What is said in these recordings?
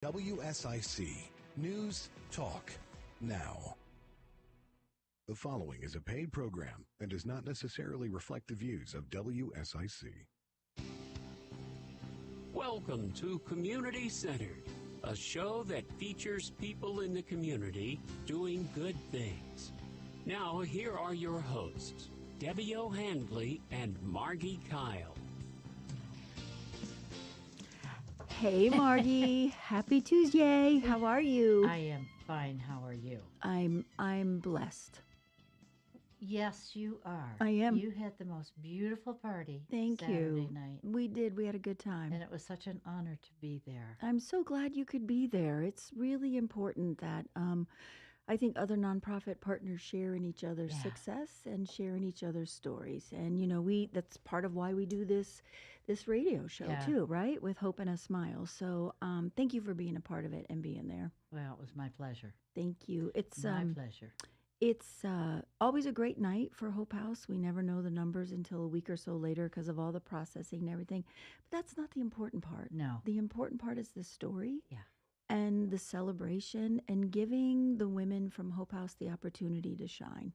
WSIC News Talk Now. The following is a paid program and does not necessarily reflect the views of WSIC. Welcome to Community Centered, a show that features people in the community doing good things. Now, here are your hosts, Debbie O'Handley and Margi Kyle. Hey, Margie. Happy Tuesday. How are you? I am fine. How are you? I'm blessed. Yes, you are. I am. You had the most beautiful party Thank Saturday you. night. We did. We had a good time. And it was such an honor to be there. I'm so glad you could be there. It's really important that I think other nonprofit partners share in each other's success and share in each other's stories. And that's part of why we do this radio show too, right? With Hope and a Smile. So thank you for being a part of it and being there. Well, it was my pleasure. Thank you. It's my pleasure. It's always a great night for Hope House. We never know the numbers until a week or so later because of all the processing and everything. But that's not the important part. No. The important part is the story. Yeah. And the celebration and giving the women from Hope House the opportunity to shine.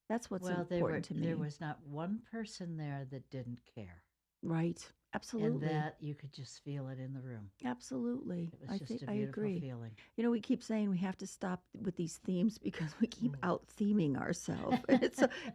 That's what's important to me. There was not one person there that didn't care. Right. Absolutely. And that you could just feel it in the room. Absolutely. It was just a beautiful feeling. We keep saying we have to stop with these themes because we keep out-theming ourselves. And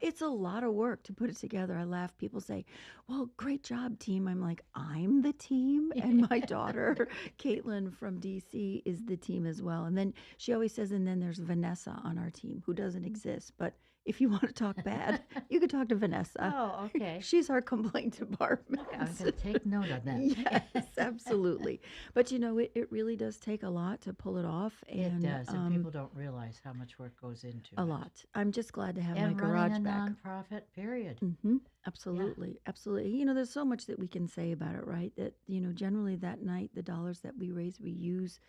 it's a lot of work to put it together. I laugh. People say, well, great job, team. I'm like, I'm the team. And my daughter, Caitlin from D.C., is the team as well. And then she always says, and then there's Vanessa on our team who doesn't exist. But if you want to talk bad, you can talk to Vanessa. Oh, okay. She's our complaint department. Okay, I'm going to take note of that. Yes, absolutely. But it really does take a lot to pull it off. And, it does, and people don't realize how much work goes into it. A lot. I'm just glad to have and my garage running a back. nonprofit, period. Mm-hmm. Absolutely, absolutely. There's so much that we can say about it, right? That generally that night, the dollars that we raise, we use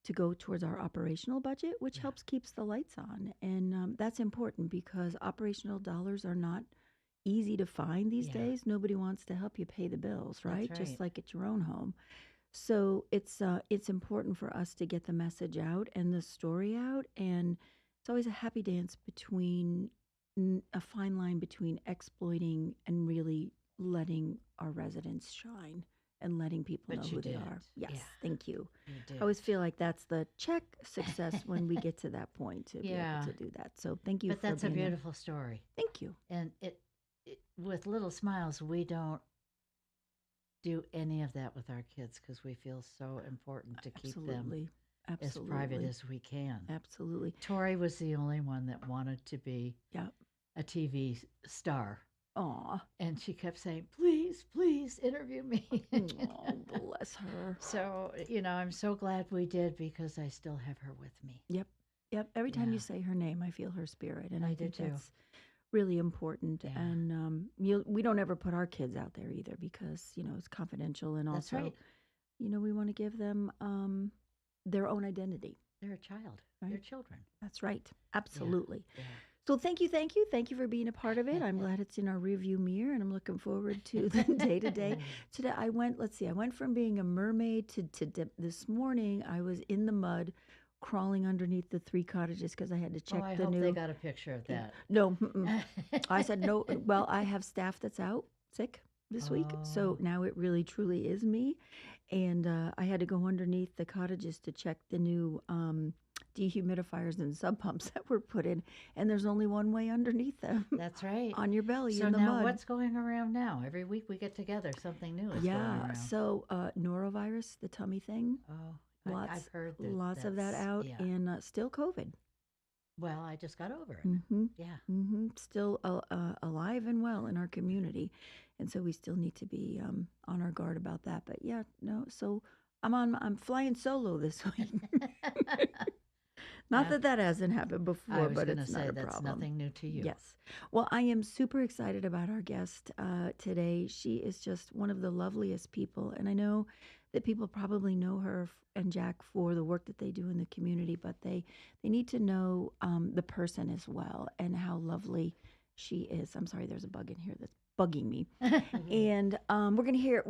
to go towards our operational budget, which helps keeps the lights on. And that's important because operational dollars are not easy to find these days. Nobody wants to help you pay the bills, right? That's right. Just like at your own home. So it's important for us to get the message out and the story out. And it's always a happy dance between a fine line between exploiting and really letting our residents shine. And letting people know who they are. Yes, thank you. I always feel like that's the check success when we get to that point to be able to do that. So thank you for being But that's a beautiful story. Thank you. And it with Little Smiles, we don't do any of that with our kids because we feel so important to keep them as private as we can. Absolutely. Tori was the only one that wanted to be a TV star. Aw. And she kept saying, please, please interview me. Oh, bless her. So, I'm so glad we did because I still have her with me. Yep. Every time you say her name, I feel her spirit. And I think too. That's really important. Yeah. And we don't ever put our kids out there either because, it's confidential. And That's also, right. We want to give them their own identity. They're a child. Right? They're children. That's right. Absolutely. Yeah. So thank you for being a part of it. I'm glad it's in our rearview mirror, and I'm looking forward to the day-to-day. Today, I went from being a mermaid to this morning, I was in the mud, crawling underneath the 3 cottages because I had to check I the hope new. they got a picture of that. No, I said no. Well, I have staff that's out sick this week, so now it really truly is me, and I had to go underneath the cottages to check the new dehumidifiers and sub pumps that were put in, and there's only one way underneath them. That's right. On your belly so in the now mud. What's going around now? Every week we get together, something new is going around. So norovirus, the tummy thing. Oh, I've heard that. Lots of that out, and still COVID. Well, I just got over it. Mm-hmm. Yeah. Mm-hmm. Still alive and well in our community, and so we still need to be on our guard about that. But so I'm flying solo this week. Not that hasn't happened before, but it's not a problem. That's nothing new to you. Yes. Well, I am super excited about our guest today. She is just one of the loveliest people, and I know that people probably know her and Jack for the work that they do in the community, but they need to know the person as well and how lovely she is. I'm sorry, there's a bug in here that's bugging me. And we're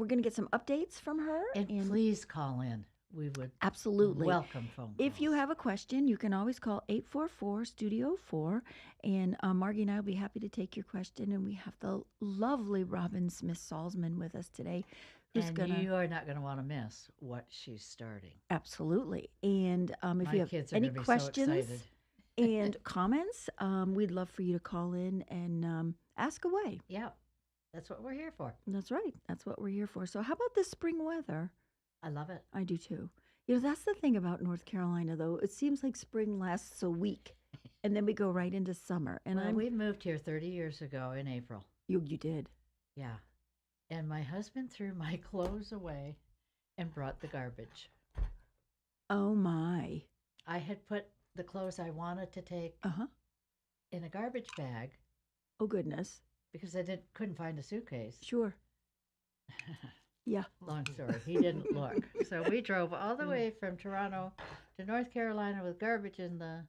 gonna get some updates from her. And please call in. we would absolutely welcome phone calls. If you have a question, you can always call 844-STUDIO-4, and Margie and I will be happy to take your question. And we have the lovely Robin Smith Salzman with us today. You are not going to want to miss what she's starting. Absolutely. And if you have any questions and comments, we'd love for you to call in and ask away. Yeah, that's what we're here for. That's right. That's what we're here for. So how about this spring weather? I love it. I do too. You know, that's the thing about North Carolina, though. It seems like spring lasts a week, and then we go right into summer. And we moved here 30 years ago in April. You did? Yeah. And my husband threw my clothes away and brought the garbage. Oh, my. I had put the clothes I wanted to take in a garbage bag. Oh, goodness. Because I couldn't find a suitcase. Sure. Yeah. Long story. He didn't look. So we drove all the way from Toronto to North Carolina with garbage in the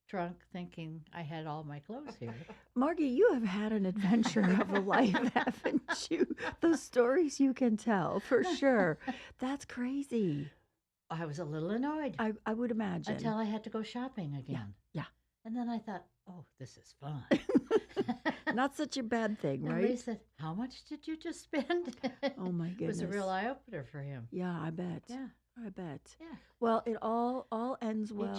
trunk, thinking I had all my clothes here. Margie, you have had an adventure of a life, haven't you? Those stories you can tell, for sure. That's crazy. I was a little annoyed. I would imagine. Until I had to go shopping again. Yeah. And then I thought, oh, this is fun. Not such a bad thing, right? And Lee said, how much did you just spend? Oh, my goodness. It was a real eye-opener for him. Yeah, I bet. Yeah. I bet. Yeah. Well, it all ends well.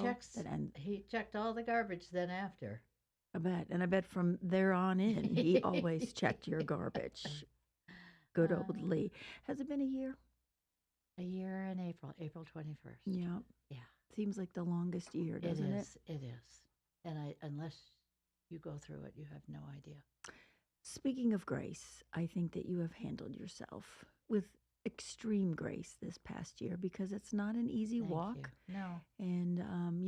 He checked all the garbage then after. I bet. And I bet from there on in, he always checked your garbage. Good old Lee. Has it been a year? A year in April 21st. Yeah. Yeah. Seems like the longest year, doesn't it? It is. And unless you go through it, you have no idea. Speaking of grace, I think that you have handled yourself with extreme grace this past year, because it's not an easy walk. You. No. And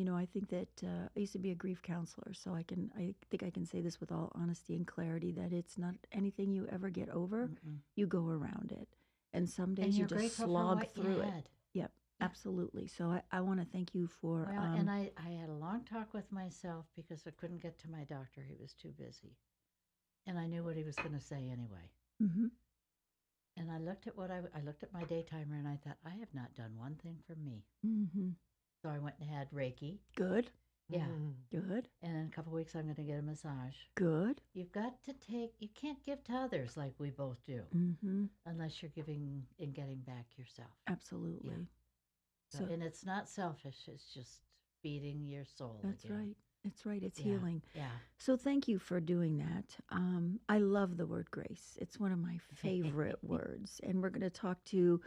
I think that I used to be a grief counselor, so I think I can say this with all honesty and clarity, that it's not anything you ever get over. Mm-mm. You go around it, and some days you just slog through it. Yep, yeah. Absolutely. So I want to thank you for. Well, and I had a long talk with myself because I couldn't get to my doctor; he was too busy, and I knew what he was going to say anyway. Mm-hmm. And I looked at I looked at my day timer, and I thought, I have not done one thing for me. Mm-hmm. So I went and had Reiki. Good. Yeah. Good. And in a couple of weeks, I'm going to get a massage. Good. You've got to you can't give to others like we both do, unless you're giving and getting back yourself. Absolutely. Yeah. And it's not selfish. It's just feeding your soul. That's again. right. It's right. It's healing. Yeah. So thank you for doing that. I love the word grace. It's one of my favorite words. And we're going to talk to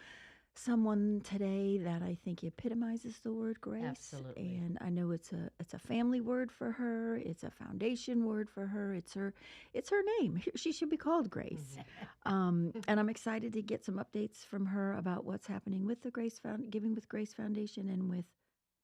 someone today that I think epitomizes the word grace. Absolutely. And I know it's a family word for her. It's a foundation word for her. It's her name. She should be called Grace. And I'm excited to get some updates from her about what's happening with the Giving with Grace Foundation and with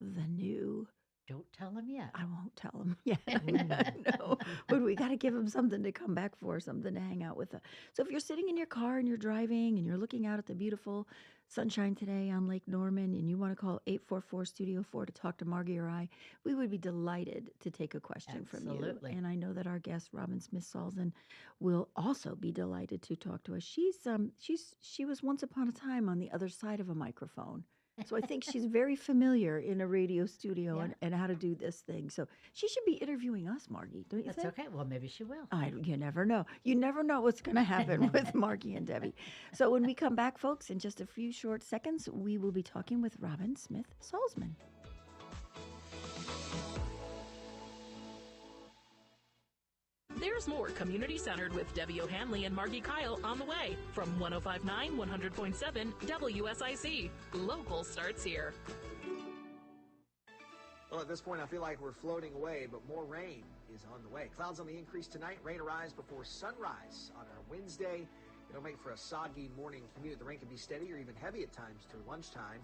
the new. Don't tell him yet. I won't tell him yet. I know. But we got to give him something to come back for, something to hang out with. So if you're sitting in your car and you're driving and you're looking out at the beautiful sunshine today on Lake Norman and you want to call 844-STUDIO-4 to talk to Margie or I, we would be delighted to take a question from you. And I know that our guest, Robin Smith Salzman, will also be delighted to talk to us. She was once upon a time on the other side of a microphone. So I think she's very familiar in a radio studio and how to do this thing. So she should be interviewing us, Margie, don't you think? That's okay. Well, maybe she will. You never know. You never know what's going to happen with Margie and Debbie. So when we come back, folks, in just a few short seconds, we will be talking with Robin Smith Salzman. There's more community-centered with Debbie O'Hanley and Margi Kyle on the way from 105.9, 100.7 WSIC. Local starts here. Well, at this point, I feel like we're floating away, but more rain is on the way. Clouds on the increase tonight. Rain arrives before sunrise on our Wednesday. It'll make for a soggy morning commute. The rain can be steady or even heavy at times through lunchtime.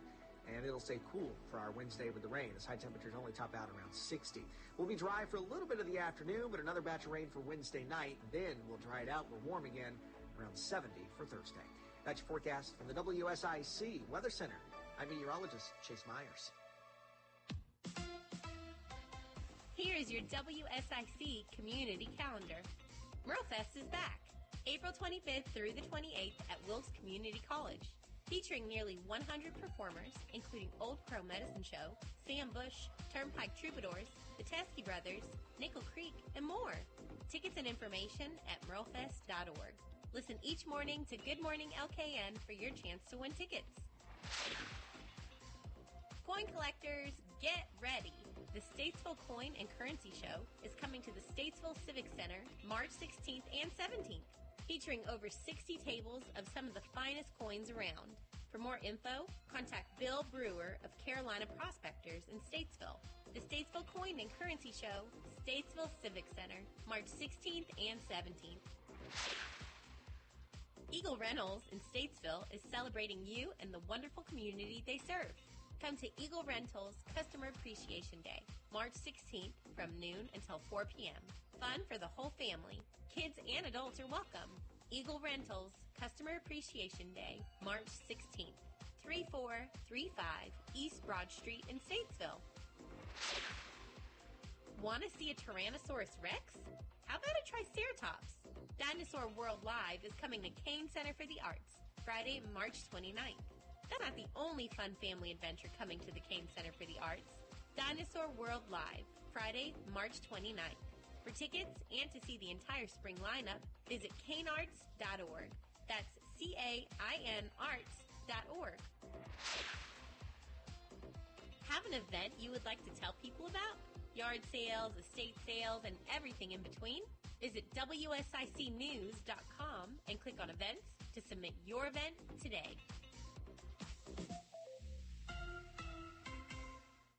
And it'll stay cool for our Wednesday with the rain, as high temperatures only top out around 60. We'll be dry for a little bit of the afternoon, but another batch of rain for Wednesday night. Then we'll dry it out. We're warm again around 70 for Thursday. That's your forecast from the WSIC Weather Center. I'm meteorologist Chase Myers. Here is your WSIC community calendar. MuralFest is back, April 25th through the 28th at Wilkes Community College. Featuring nearly 100 performers, including Old Crow Medicine Show, Sam Bush, Turnpike Troubadours, the Teskey Brothers, Nickel Creek, and more. Tickets and information at merlefest.org. Listen each morning to Good Morning LKN for your chance to win tickets. Coin collectors, get ready. The Statesville Coin and Currency Show is coming to the Statesville Civic Center March 16th and 17th, featuring over 60 tables of some of the finest coins around. For more info, contact Bill Brewer of Carolina Prospectors in Statesville. The Statesville Coin and Currency Show, Statesville Civic Center, March 16th and 17th. Eagle Rentals in Statesville is celebrating you and the wonderful community they serve. Come to Eagle Rentals Customer Appreciation Day, March 16th from noon until 4 p.m. Fun for the whole family. Kids and adults are welcome. Eagle Rentals Customer Appreciation Day, March 16th, 3435 East Broad Street in Statesville. Want to see a Tyrannosaurus Rex? How about a Triceratops? Dinosaur World Live is coming to Kane Center for the Arts, Friday, March 29th. That's not the only fun family adventure coming to the Kane Center for the Arts. Dinosaur World Live, Friday, March 29th. For tickets and to see the entire spring lineup, visit canearts.org. That's CAIN arts.org. Have an event you would like to tell people about? Yard sales, estate sales, and everything in between? Visit WSICnews.com and click on events to submit your event today.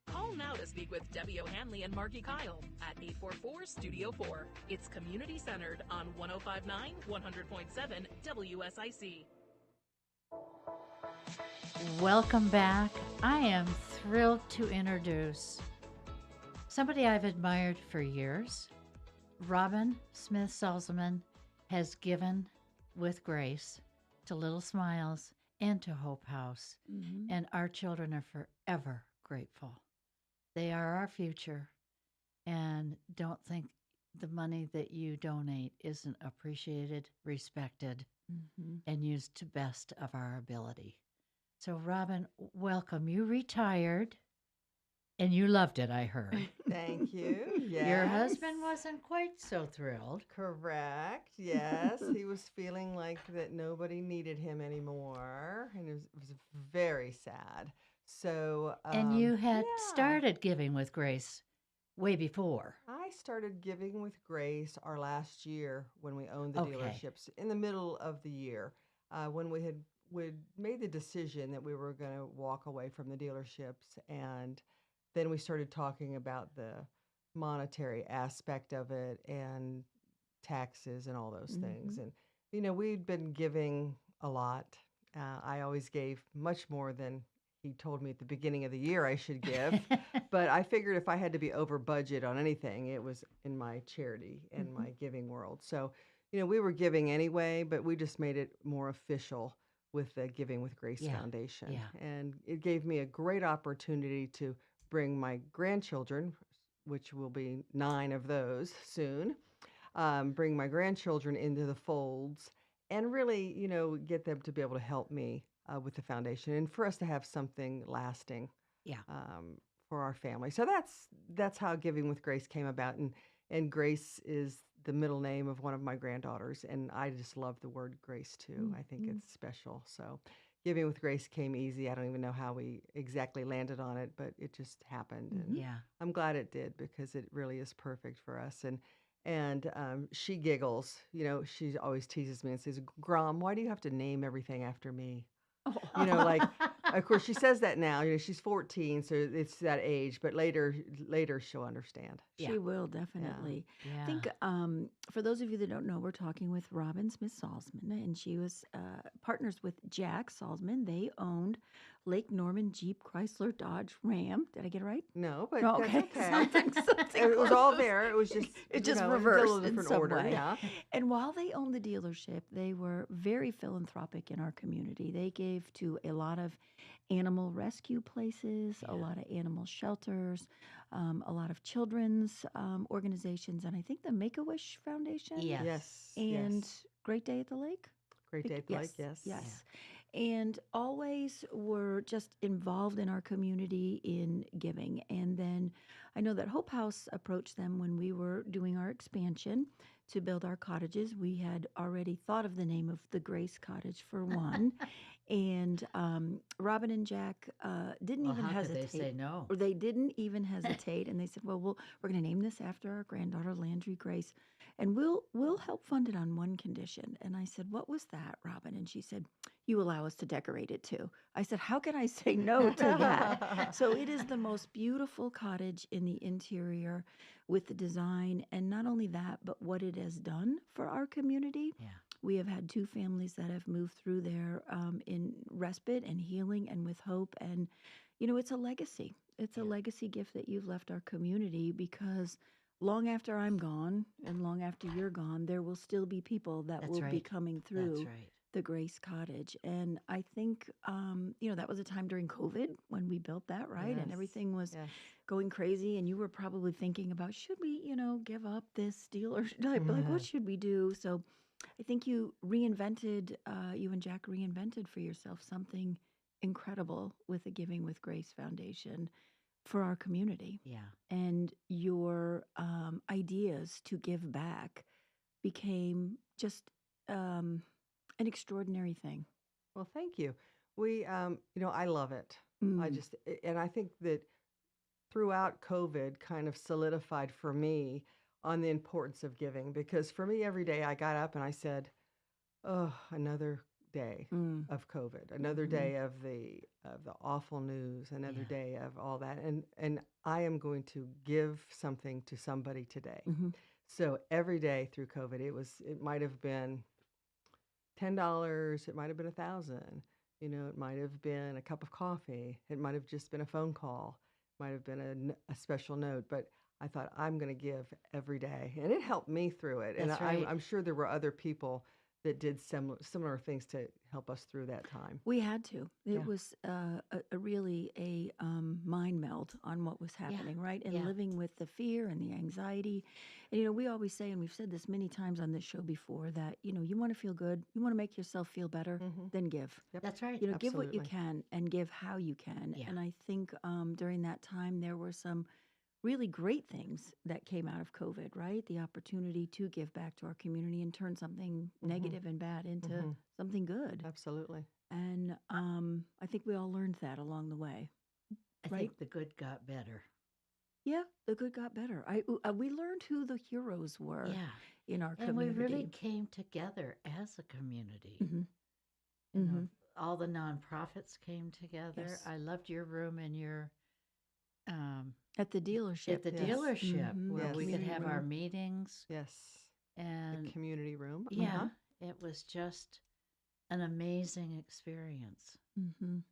Call now to speak with Debbie O'Hanley and Margi Kyle at 844-STUDIO-4. It's community-centered on 105.9, 100.7 WSIC. Welcome back. I am thrilled to introduce somebody I've admired for years. Robin Smith Salzman has given with grace to Little Smiles and to Hope House, and our children are forever grateful. They are our future, and don't think the money that you donate isn't appreciated, respected, and used to best of our ability. So, Robin, welcome. You retired, and you loved it, I heard. Thank you. Yes. Your husband wasn't quite so thrilled. Correct. Yes. He was feeling like that nobody needed him anymore, and it was very sad. So, and you had started Giving with Grace way before. I started Giving with Grace our last year when we owned the dealerships, in the middle of the year, when we made the decision that we were going to walk away from the dealerships, and then we started talking about the monetary aspect of it and taxes and all those things. And, you know, we'd been giving a lot. I always gave much more than he told me at the beginning of the year I should give. But I figured if I had to be over budget on anything, it was in my charity and my giving world. So, you know, we were giving anyway, but we just made it more official with the Giving with Grace Foundation. Yeah. And it gave me a great opportunity to bring my grandchildren, which will be 9 of those soon, bring my grandchildren into the folds and really, you know, get them to be able to help me with the foundation and for us to have something lasting for our family. So that's how Giving with Grace came about. And Grace is the middle name of one of my granddaughters. And I just love the word grace too. I think it's special. So Giving with Grace came easy. I don't even know how we exactly landed on it, but it just happened. And I'm glad it did because it really is perfect for us. And she giggles. You know, she always teases me and says, "Grom, why do you have to name everything after me?" You know, like, of course, she says that now. You know, she's 14, so it's that age. But later she'll understand. She will, definitely. Yeah. I think for those of you that don't know, we're talking with Robin Smith Salzman, and she was partners with Jack Salzman. They owned Lake Norman Jeep Chrysler Dodge Ram. Did I get it right? No, but that's okay. Something it was all there. It was just reversed in some order. way. Yeah. And while they owned the dealership, they were very philanthropic in our community. They gave to a lot of animal rescue places, a lot of animal shelters, a lot of children's organizations, and I think the Make-A-Wish Foundation. Yes. And Great Day at the Lake. Great Day at the Lake. Yes. Yes. and always were just involved in our community in giving. And then I know that Hope House approached them when we were doing our expansion to build our cottages. We had already thought of the name of the Grace Cottage for one. And Robin and Jack didn't even how hesitate. could they say no? Or they didn't even hesitate, and they said, "Well, we're going to name this after our granddaughter Landry Grace, and we'll help fund it on one condition." And I said, "What was that, Robin?" And she said, "You allow us to decorate it too." I said, "How can I say no to that?" So it is the most beautiful cottage in the interior, with the design, and not only that, but what it has done for our community. Yeah. We have had 2 families that have moved through there in respite and healing and with hope. And, it's a legacy. It's a legacy gift that you've left our community, because long after I'm gone and long after you're gone, there will still be people that That's will be right. coming That's through right. the Grace Cottage. And I think, that was a time during COVID when we built that, right? And Yes. everything was Yes. going crazy. And you were probably thinking about, should we, give up this deal, or should I, like, what should we do? So I think you and Jack reinvented for yourself something incredible with the Giving with Grace Foundation for our community. Yeah. And your ideas to give back became just an extraordinary thing. Well, thank you. We, I love it. Mm. And I think that throughout COVID kind of solidified for me on the importance of giving, because for me, every day I got up and I said, "Oh, another day of COVID, another day of the awful news, another Yeah. day of all that, and I am going to give something to somebody today." Mhm. So every day through COVID, it might have been $10, it might have been 1,000. It might have been a cup of coffee. It might have just been a phone call. It might have been a special note. But I thought, I'm going to give every day, and it helped me through it. And That's right. I'm sure there were other people that did similar things to help us through that time. We had to. It Yeah. was really a mind meld on what was happening, right? And Yeah. living with the fear and the anxiety. And, we always say, and we've said this many times on this show before, that, you want to feel good, you want to make yourself feel better, then give. Yep. That's right. Give what you Absolutely. can and give how you can. Yeah. And I think during that time, there were some really great things that came out of COVID, right? The opportunity to give back to our community and turn something negative and bad into something good. Absolutely. And I think we all learned that along the way. I Right? think the good got better. Yeah, the good got better. We learned who the heroes were Yeah. in our And we community. really came together as a community. Mhm. You know, Mhm. all the nonprofits came together. Yes. I loved your room and your At the dealership. at the Yes. dealership Mhm. where Yes. we could Community have our room. meetings. Yes. And The community room. yeah, it was just an amazing experience. Mhm.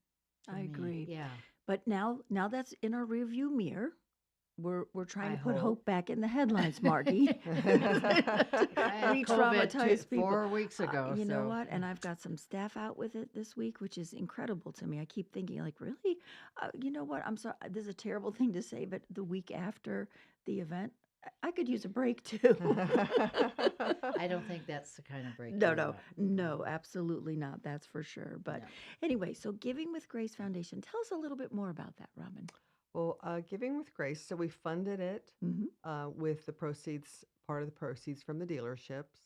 for I me. agree. Yeah. But now that's in our rearview mirror. We're trying I to put hope. hope back in the headlines, Margie. I had Re-traumatize COVID people. 4 weeks ago. You know so- what? And I've got some staff out with it this week, which is incredible to me. I keep thinking, like, really? You know what? I'm sorry. This is a terrible thing to say, but the week after the event, I could use a break too. I don't think that's the kind of break. No, you no, want. no, absolutely not. That's for sure. But No. anyway, so Giving with Grace Foundation, tell us a little bit more about that, Robin. Well, Giving with Grace, so we funded it with the proceeds, part of the proceeds from the dealerships.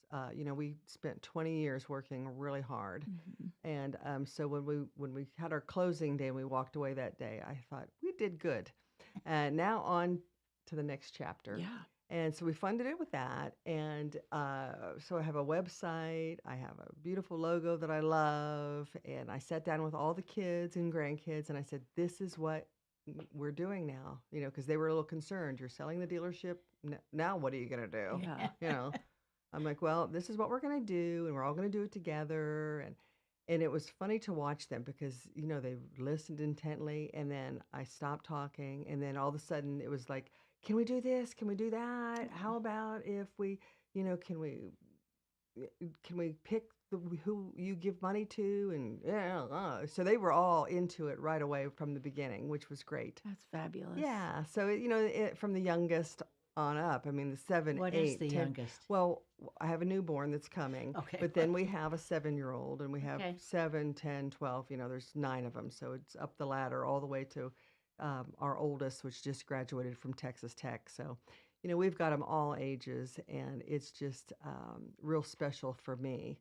We spent 20 years working really hard. And so when we had our closing day and we walked away that day, I thought, we did good. And now on to the next chapter. Yeah. And so we funded it with that. And so I have a website. I have a beautiful logo that I love. And I sat down with all the kids and grandkids and I said, this is what we're doing now, because they were a little concerned. You're selling the dealership. Now what are you going to do? Yeah. I'm like, well, this is what we're going to do. And we're all going to do it together. And it was funny to watch them because, they listened intently. And then I stopped talking. And then all of a sudden it was like, can we do this? Can we do that? How about if we, can we pick who you give money to? And so they were all into it right away from the beginning, which was great. That's fabulous. Yeah. So, from the youngest on up. I mean, the 7, What 8, is the 10. youngest? Well, I have a newborn that's coming. Okay. But then we have a 7-year-old, and we have Okay. 7, 10, 12. There's 9 of them. So it's up the ladder all the way to our oldest, which just graduated from Texas Tech. So, we've got them all ages, and it's just real special for me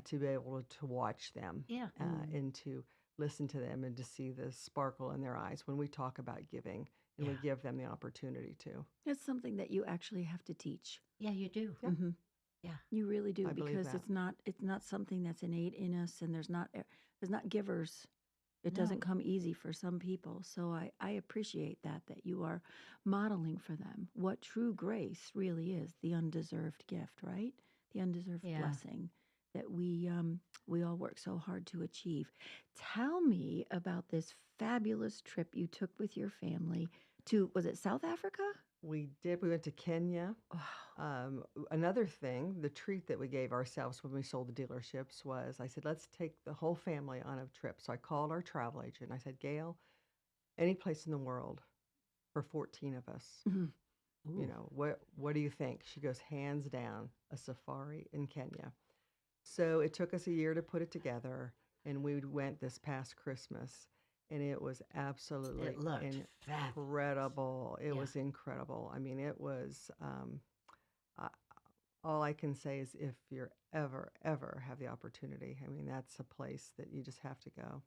to be able to watch them Yeah. and to listen to them and to see the sparkle in their eyes when we talk about giving and we Yeah. give them the opportunity to. It's something that you actually have to teach. Yeah, you do. Yeah. Mhm. Yeah. You really do, I believe because that. it's not something that's innate in us, and there's not givers. It No. doesn't come easy for some people. So I appreciate that you are modeling for them what true grace really is, the undeserved gift, right? The undeserved Yeah. blessing that we all work so hard to achieve. Tell me about this fabulous trip you took with your family to, was it South Africa? We did. We went to Kenya. Another thing, the treat that we gave ourselves when we sold the dealerships was, I said, let's take the whole family on a trip. So I called our travel agent. I said, Gail, any place in the world for 14 of us. Mhm. What do you think? She goes, hands down, a safari in Kenya. So it took us a year to put it together, and we went this past Christmas, and it was absolutely It looked incredible. It Yeah. was incredible. I mean, it was. All I can say is, if you're ever have the opportunity, I mean, that's a place that you just have to go.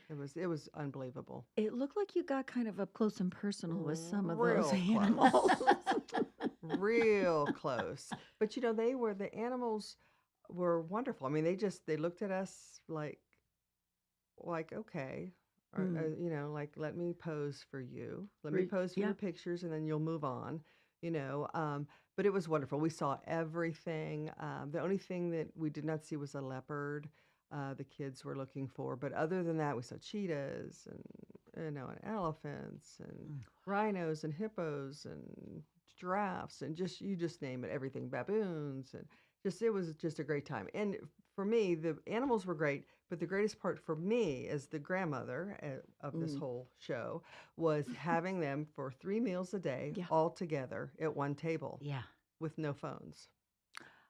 It was unbelievable. It looked like you got kind of up close and personal with some of Real those close. animals. Real close. But the animals were wonderful. I mean, they looked at us like okay, or, like, let me pose for you. Let me pose for Yeah. your pictures, and then you'll move on. But it was wonderful. We saw everything. The only thing that we did not see was a leopard. The kids were looking for, but other than that, we saw cheetahs and elephants and rhinos and hippos and giraffes and you just name it, everything, baboons, and it was just a great time. And for me, the animals were great, but the greatest part for me as the grandmother of this whole show was having them for 3 meals a day, Yeah. all together at one table. Yeah. With no phones.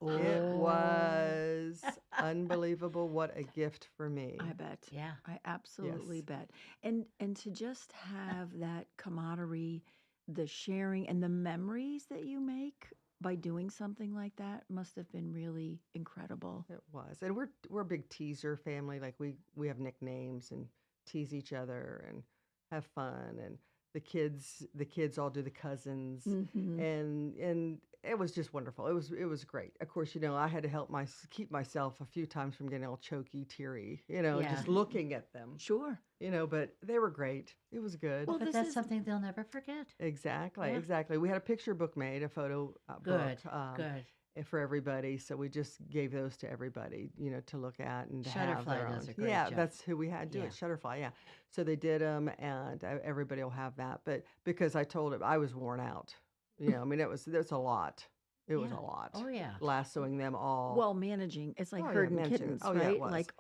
Oh. It was unbelievable. What a gift for me. I bet. Yeah. I absolutely Yes. bet. And to just have that camaraderie, the sharing, and the memories that you make by doing something like that must have been really incredible. It was. And we're a big teaser family. Like, we have nicknames and tease each other and have fun, and the kids all do the cousins, Mhm. and it was just wonderful. It was great. Of course, I had to keep myself a few times from getting all choky, teary, Yeah. just looking at them. Sure. But they were great. It was good. Well, But this that's is- something they'll never forget. Exactly, Yeah. exactly. We had a picture book made, a photo Good. book. Good. For everybody, so we just gave those to everybody, to look at and to have Shutterfly their does own. a great Yeah, job. that's who we had do Yeah. it. Shutterfly, yeah. So they did them, and everybody will have that. But because I told him I was worn out, I mean, it was a lot. It was Yeah. a lot. Oh, yeah. Lassoing them all. Well, managing, it's like Oh, yeah, herding managing. kittens, Oh, yeah, it right? was. Like,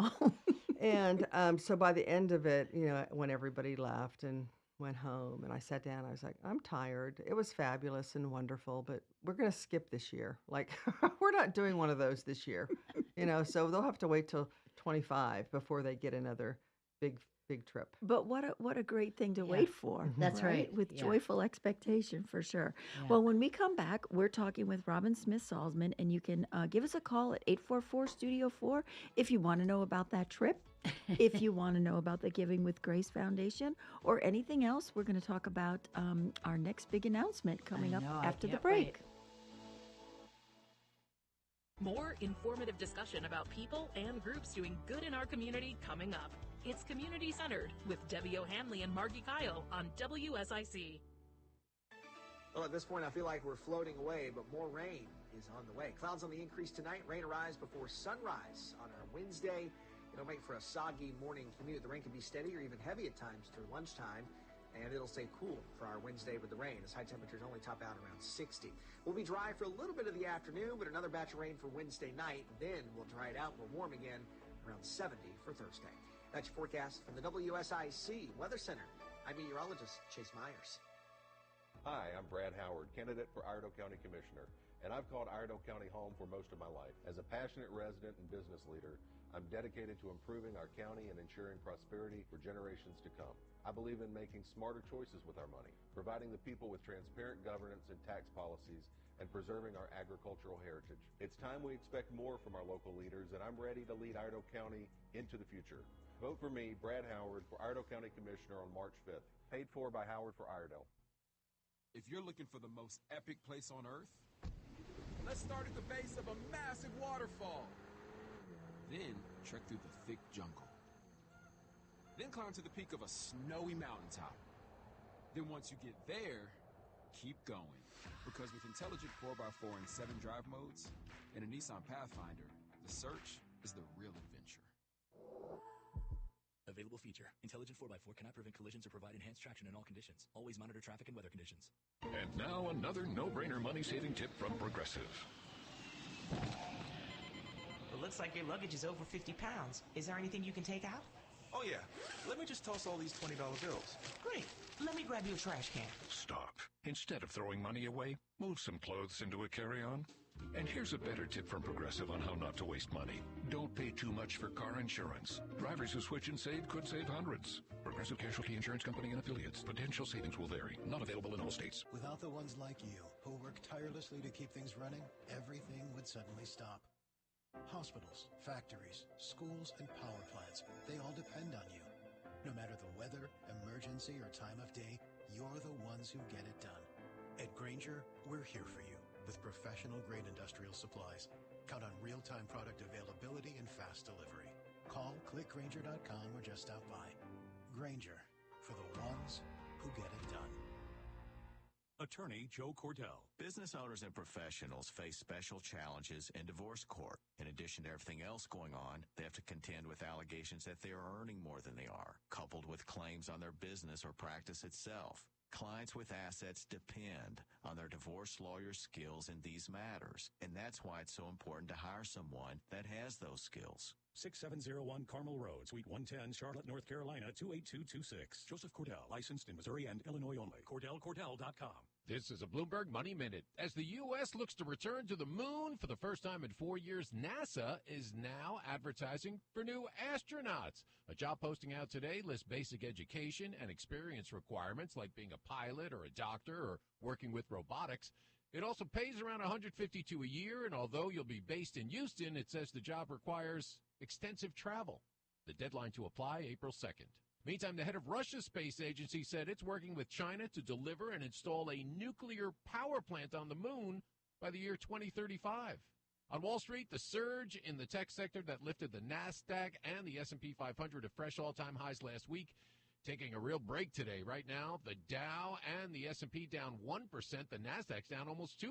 And so by the end of it, when everybody left and went home, and I sat down, I was like, I'm tired. It was fabulous and wonderful, but we're going to skip this year. Like, we're not doing one of those this year, so they'll have to wait till 25 before they get another big trip. But what a great thing to Yeah. wait for. That's right. With Yeah. joyful expectation, for sure. Yeah. Well, when we come back, we're talking with Robin Smith Salzman, and you can give us a call at 844-STUDIO-4 if you want to know about that trip, if you want to know about the Giving with Grace Foundation, or anything else. We're going to talk about our next big announcement coming up know, I after the can't break. wait. More informative discussion about people and groups doing good in our community coming up. It's Community Centered with Debbie O'Hanley and Margi Kyle on WSIC. Well, at this point, I feel like we're floating away, but more rain is on the way. Clouds on the increase tonight. Rain arrives before sunrise on our Wednesday. It'll make for a soggy morning commute. The rain can be steady or even heavy at times through lunchtime, and it'll stay cool for our Wednesday with the rain, as high temperatures only top out around 60. We'll be dry for a little bit of the afternoon, but another batch of rain for Wednesday night. Then we'll dry it out. We're warm again around 70 for Thursday. That's your forecast from the WSIC Weather Center. I'm meteorologist Chase Myers. Hi, I'm Brad Howard, candidate for Iredell County Commissioner, and I've called Iredell County home for most of my life. As a passionate resident and business leader, I'm dedicated to improving our county and ensuring prosperity for generations to come. I believe in making smarter choices with our money, providing the people with transparent governance and tax policies, and preserving our agricultural heritage. It's time we expect more from our local leaders, and I'm ready to lead Iredell County into the future. Vote for me, Brad Howard, for Iredell County Commissioner on March 5th. Paid for by Howard for Iredell. If you're looking for the most epic place on earth, let's start at the base of a massive waterfall. Then trek through the thick jungle. Then climb to the peak of a snowy mountaintop. Then once you get there, keep going. Because with intelligent 4x4 and 7 drive modes and a Nissan Pathfinder, the search is the real adventure. Available feature. Intelligent 4x4 cannot prevent collisions or provide enhanced traction in all conditions. Always monitor traffic and weather conditions. And now another no-brainer money-saving tip from Progressive. It looks like your luggage is over 50 pounds. Is there anything you can take out? Oh, yeah. Let me just toss all these $20 bills. Great. Let me grab you a trash can. Stop. Instead of throwing money away, move some clothes into a carry-on. And here's a better tip from Progressive on how not to waste money. Don't pay too much for car insurance. Drivers who switch and save could save hundreds. Progressive Casualty Insurance Company and affiliates. Potential savings will vary. Not available in all states. Without the ones like you, who work tirelessly to keep things running, everything would suddenly stop. Hospitals, factories, schools, and power plants, they all depend on you. No matter the weather, emergency, or time of day, you're the ones who get it done. At Grainger, we're here for you with professional-grade industrial supplies. Count on real-time product availability and fast delivery. Call, click Grainger.com, or just stop by. Grainger, for the ones who get it done. Attorney Joe Cordell. Business owners and professionals face special challenges in divorce court. In addition to everything else going on, they have to contend with allegations that they are earning more than they are, coupled with claims on their business or practice itself. Clients with assets depend on their divorce lawyer's skills in these matters, and that's why it's so important to hire someone that has those skills. 6701 Carmel Road, Suite 110, Charlotte, North Carolina, 28226. Joseph Cordell, licensed in Missouri and Illinois only. CordellCordell.com. This is a Bloomberg Money Minute. As the U.S. looks to return to the moon for the first time in 4 years, NASA is now advertising for new astronauts. A job posting out today lists basic education and experience requirements like being a pilot or a doctor or working with robotics. It also pays around $152 a year, and although you'll be based in Houston, it says the job requires extensive travel. The deadline to apply, April 2nd. Meantime, the head of Russia's space agency said it's working with China to deliver and install a nuclear power plant on the moon by the year 2035. On Wall Street, the surge in the tech sector that lifted the NASDAQ and the S&P 500 to fresh all-time highs last week, taking a real break today. Right now, the Dow and the S&P down 1%. The NASDAQ's down almost 2%.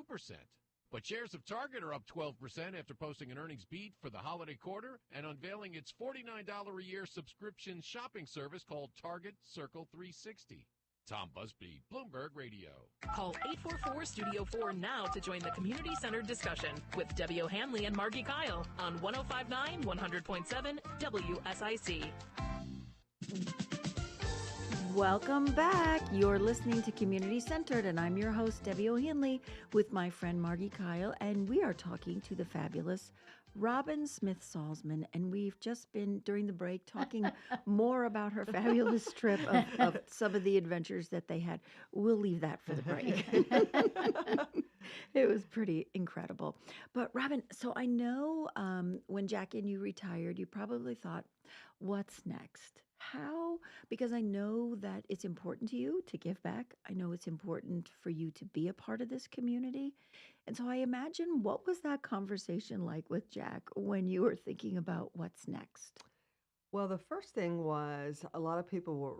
But shares of Target are up 12% after posting an earnings beat for the holiday quarter and unveiling its $49 a year subscription shopping service called Target Circle 360. Tom Busby, Bloomberg Radio. Call 844-STUDIO-4 now to join the community-centered discussion with Debbie O'Hanley and Margi Kyle on 105.9, 100.7 WSIC. Welcome back. You're listening to Community Centered, and I'm your host, Debbie O'Hanley, with my friend Margi Kyle, and we are talking to the fabulous Robin Smith Salzman, and we've just been, during the break, talking more about her fabulous trip of some of the adventures that they had. We'll leave that for the break. It was pretty incredible. But Robin, so I know when Jackie and you retired, you probably thought, what's next? How? Because I know that it's important to you to give back. I know it's important for you to be a part of this community. And so I imagine, what was that conversation like with Jack when you were thinking about what's next? Well, the first thing was a lot of people were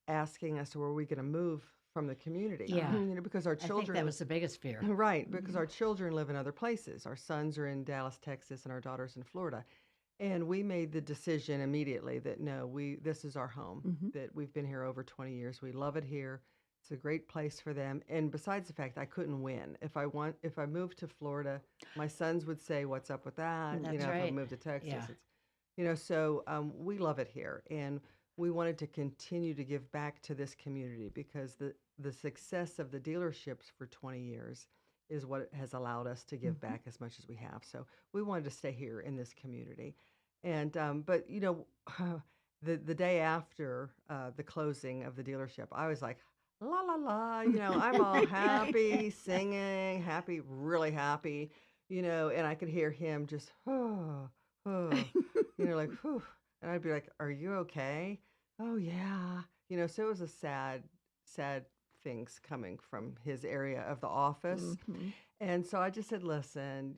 asking us, were we going to move from the community? Yeah. Because our children... I think that was the biggest fear. Right, because our children live in other places. Our sons are in Dallas, Texas, and our daughter's in Florida. And we made the decision immediately that no, this is our home, that we've been here over 20 years. We love it here. It's a great place for them. And besides the fact I couldn't win. If I moved to Florida, my sons would say, what's up with that? That's If I moved to Texas, it's, so we love it here. And we wanted to continue to give back to this community because the success of the dealerships for 20 years is what has allowed us to give back as much as we have. So we wanted to stay here in this community. And, but, the day after the closing of the dealership, I was like, la, la, la, I'm all happy, singing, happy, really happy, and I could hear him just, like, whew. And I'd be like, are you okay? Oh, yeah. So it was a sad things coming from his area of the office. And so I just said, listen,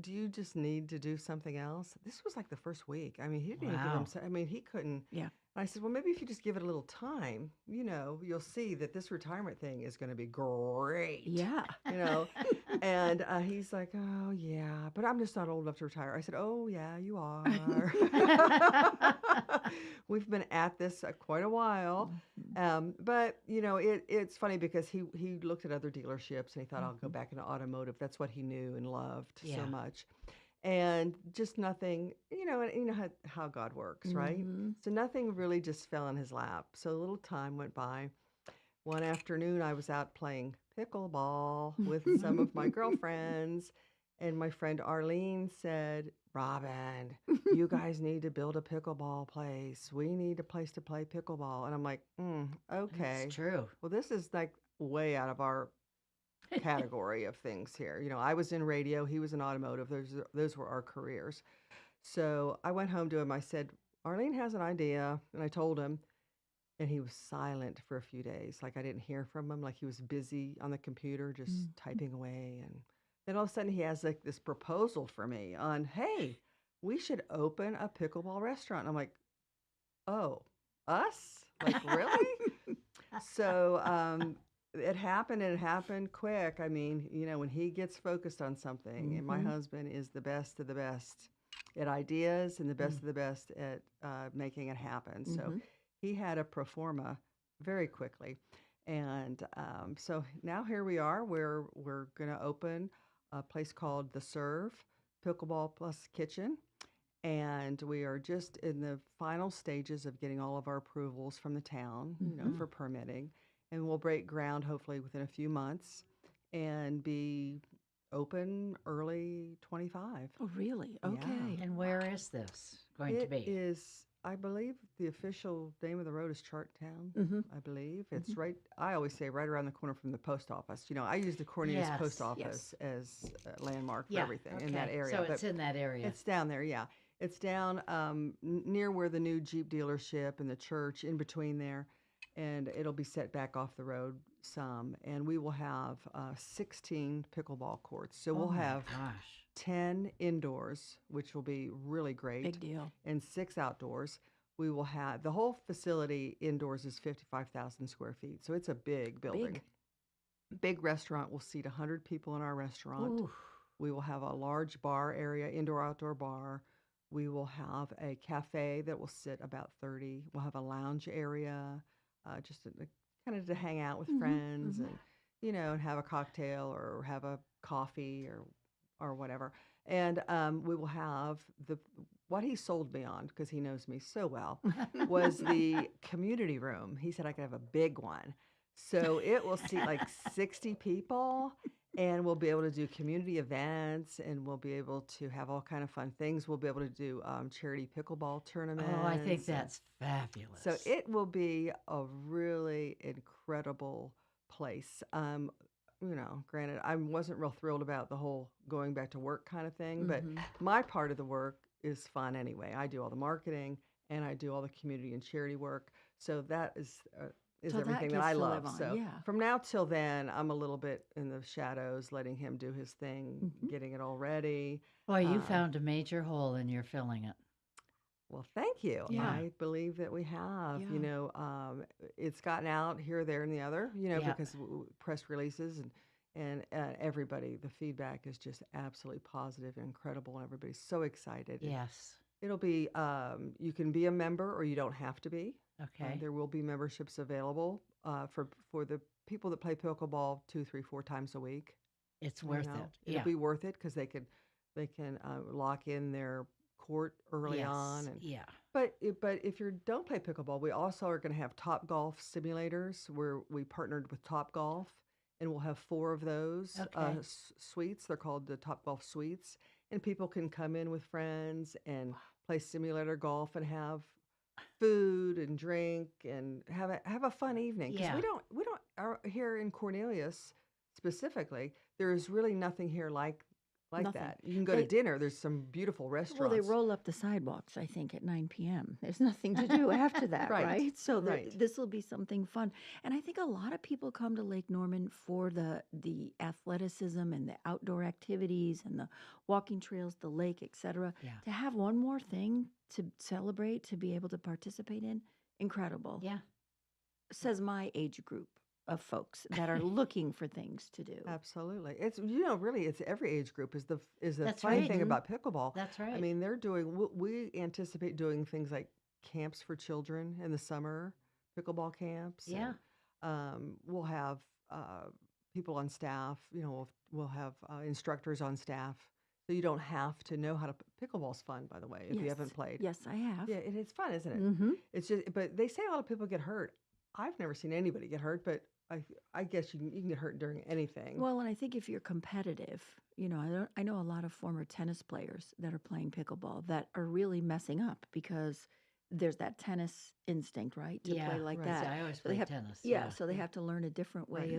do you just need to do something else? This was like the first week. I mean, he didn't even give him, he couldn't. Yeah. And I said, well, maybe if you just give it a little time, you'll see that this retirement thing is going to be great. Yeah. And he's like, oh, yeah, but I'm just not old enough to retire. I said, oh, yeah, you are. We've been at this quite a while. But, it's funny because he looked at other dealerships and he thought, I'll go back into automotive. That's what he knew and loved so much. And just nothing, and how God works, right? So nothing really just fell in his lap. So a little time went by. One afternoon, I was out playing pickleball with some of my girlfriends, and my friend Arlene said, Robin, you guys need to build a pickleball place. We need a place to play pickleball. And I'm like, okay. That's true. Well, this is like way out of our category of things here. I was in radio, he was in automotive. Those were our careers. So I went home to him. I said, Arlene has an idea. And I told him, and he was silent for a few days. Like I didn't hear from him. Like he was busy on the computer, just typing away. And then all of a sudden he has like this proposal for me on, hey, we should open a pickleball restaurant. And I'm like, oh, us? Like, really? So it happened, and it happened quick. I mean, when he gets focused on something, and my husband is the best of the best at ideas and the best of the best at making it happen. So he had a pro forma very quickly. And so now here we are. We're going to open a place called The Serve, Pickleball Plus Kitchen. And we are just in the final stages of getting all of our approvals from the town, for permitting. And we'll break ground hopefully within a few months and be open early 25. Oh, really? Okay. Yeah. And where is this going to be? It is, I believe, the official name of the road is Charttown, I believe. It's right, I always say right around the corner from the post office. I use the Cornelius Post Office as a landmark for everything in that area. So it's in that area. It's down there, yeah. It's down near where the new Jeep dealership and the church, in between there. And it'll be set back off the road some. And we will have 16 pickleball courts. So we'll have 10 indoors, which will be really great. Big deal. And 6 outdoors. We will have, the whole facility indoors is 55,000 square feet. So it's a big building. Big restaurant. We'll seat 100 people in our restaurant. Ooh. We will have a large bar area, indoor-outdoor bar. We will have a cafe that will sit about 30. We'll have a lounge area, just kind of to hang out with friends and, and have a cocktail or have a coffee or whatever. And we will have what he sold me on, because he knows me so well, was the community room. He said I could have a big one. So it will seat like 60 people. And we'll be able to do community events, and we'll be able to have all kind of fun things. We'll be able to do charity pickleball tournaments. Oh, I think that's fabulous. So it will be a really incredible place. Granted, I wasn't real thrilled about the whole going back to work kind of thing, but my part of the work is fun anyway. I do all the marketing, and I do all the community and charity work. So that is so everything that I love. So yeah. from now till then, I'm a little bit in the shadows, letting him do his thing, getting it all ready. Boy, you found a major hole and you're filling it. Well, thank you. Yeah. I believe that we have. Yeah. It's gotten out here, there, and the other, because press releases and everybody, the feedback is just absolutely positive and incredible, and everybody's so excited. Yes. It'll be, you can be a member or you don't have to be. Okay. There will be memberships available for the people that play pickleball 2, 3, 4 times a week. It's worth it. It'll be worth it because they can lock in their court early on. And, yeah. But if you don't play pickleball, we also are going to have Top Golf simulators where we partnered with Top Golf, and we'll have 4 of those suites. They're called the Top Golf suites, and people can come in with friends and play simulator golf and have food and drink and have a fun evening. Because we don't here in Cornelius specifically, there is really nothing here like that. You can go to dinner. There's some beautiful restaurants. Well, they roll up the sidewalks, I think, at 9 p.m. There's nothing to do after that, right? So this will be something fun. And I think a lot of people come to Lake Norman for the athleticism and the outdoor activities and the walking trails, the lake, etc. To have one more thing to celebrate, to be able to participate in, incredible. Yeah. Says my age group of folks that are looking for things to do. Absolutely. It's really it's every age group is the That's funny right. thing about pickleball. That's right. I mean, they're doing we anticipate doing things like camps for children in the summer, pickleball camps. Yeah. And, we'll have people on staff, we'll have instructors on staff. So you don't have to know how to pickleball's fun, by the way, if you haven't played. Yes, I have. Yeah, it's fun, isn't it? Mm-hmm. It's just but they say a lot of people get hurt. I've never seen anybody get hurt, but I guess you can get hurt during anything. Well, and I think if you're competitive, I know a lot of former tennis players that are playing pickleball that are really messing up because there's that tennis instinct, right? To play like that. I always so play tennis. Yeah, so they have to learn a different way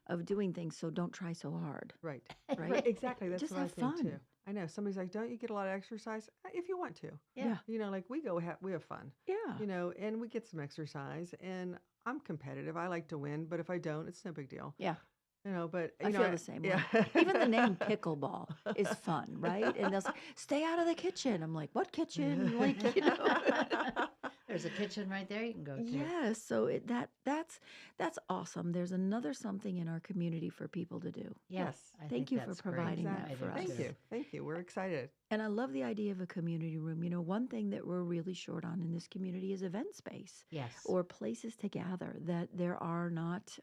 of doing things. So don't try so hard. Right. Right. Exactly. That's Just what I have think fun. too. I know somebody's like, "Don't you get a lot of exercise?" If you want to. Yeah. Like we have fun. Yeah. And we get some exercise. And I'm competitive. I like to win, but if I don't, it's no big deal. Yeah. But I feel the same way. Even the name pickleball is fun, right? And they'll say, "Stay out of the kitchen." I'm like, "What kitchen?" There's a kitchen right there you can go to. Yes, so that's awesome. There's another something in our community for people to do. Yes. Thank you for providing that for us. Thank you. We're excited. And I love the idea of a community room. One thing that we're really short on in this community is event space. Yes. Or places to gather, that there are not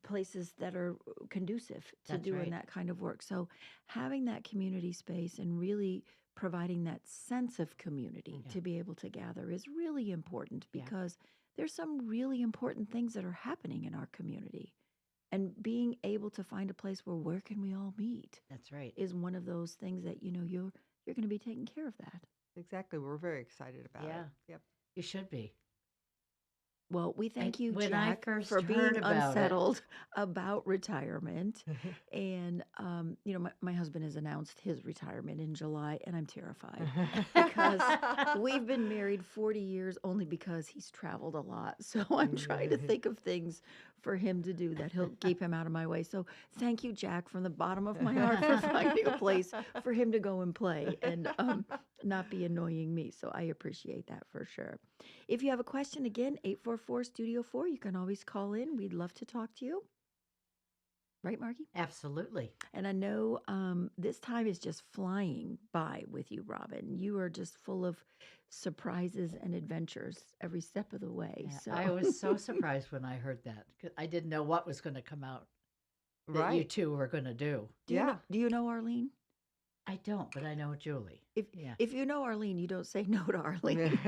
places that are conducive to doing that kind of work. So having that community space and really providing that sense of community to be able to gather is really important because there's some really important things that are happening in our community. And being able to find a place where can we all meet? That's right. Is one of those things that you're going to be taking care of that. Exactly. We're very excited about it. Yep. You should be. Well, we thank you, when Jack, I first for being heard about unsettled about retirement. And, my husband has announced his retirement in July, and I'm terrified because we've been married 40 years only because he's traveled a lot. So I'm trying to think of things for him to do that he'll keep him out of my way. So thank you, Jack, from the bottom of my heart for finding a place for him to go and play and not be annoying me. So I appreciate that for sure. If you have a question, again, 844-STUDIO-4, you can always call in. We'd love to talk to you. Right, Margie? Absolutely. And I know this time is just flying by with you, Robin. You are just full of surprises and adventures every step of the way. Yeah, So I was so surprised when I heard that. 'Cause I didn't know what was going to come out that you two were going to do. Do you know Arlene? I don't, but I know Julie. If you know Arlene, you don't say no to Arlene.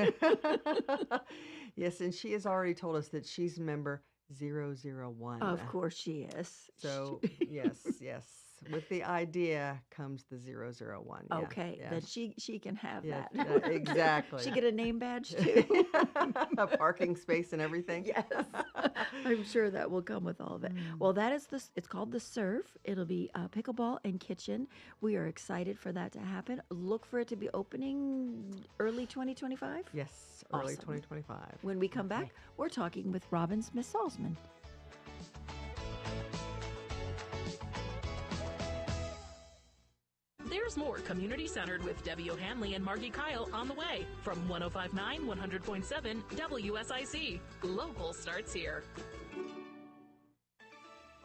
Yes, and she has already told us that she's member 001. Of course she is. So, yes. With the idea comes the 001. Yeah, Okay, yeah. then she can have Yeah, that. exactly. She get a name badge too. A parking space and everything. Yes, I'm sure that will come with all of it. Well, it's called the Serve. It'll be pickleball and kitchen. We are excited for that to happen. Look for it to be opening early 2025. Yes, early Awesome. 2025. When we come back, we're talking with Robin Smith Salzman. There's more community centered with Debbie O'Hanley and Margi Kyle on the way from 105.9 100.7 WSIC. Local starts here.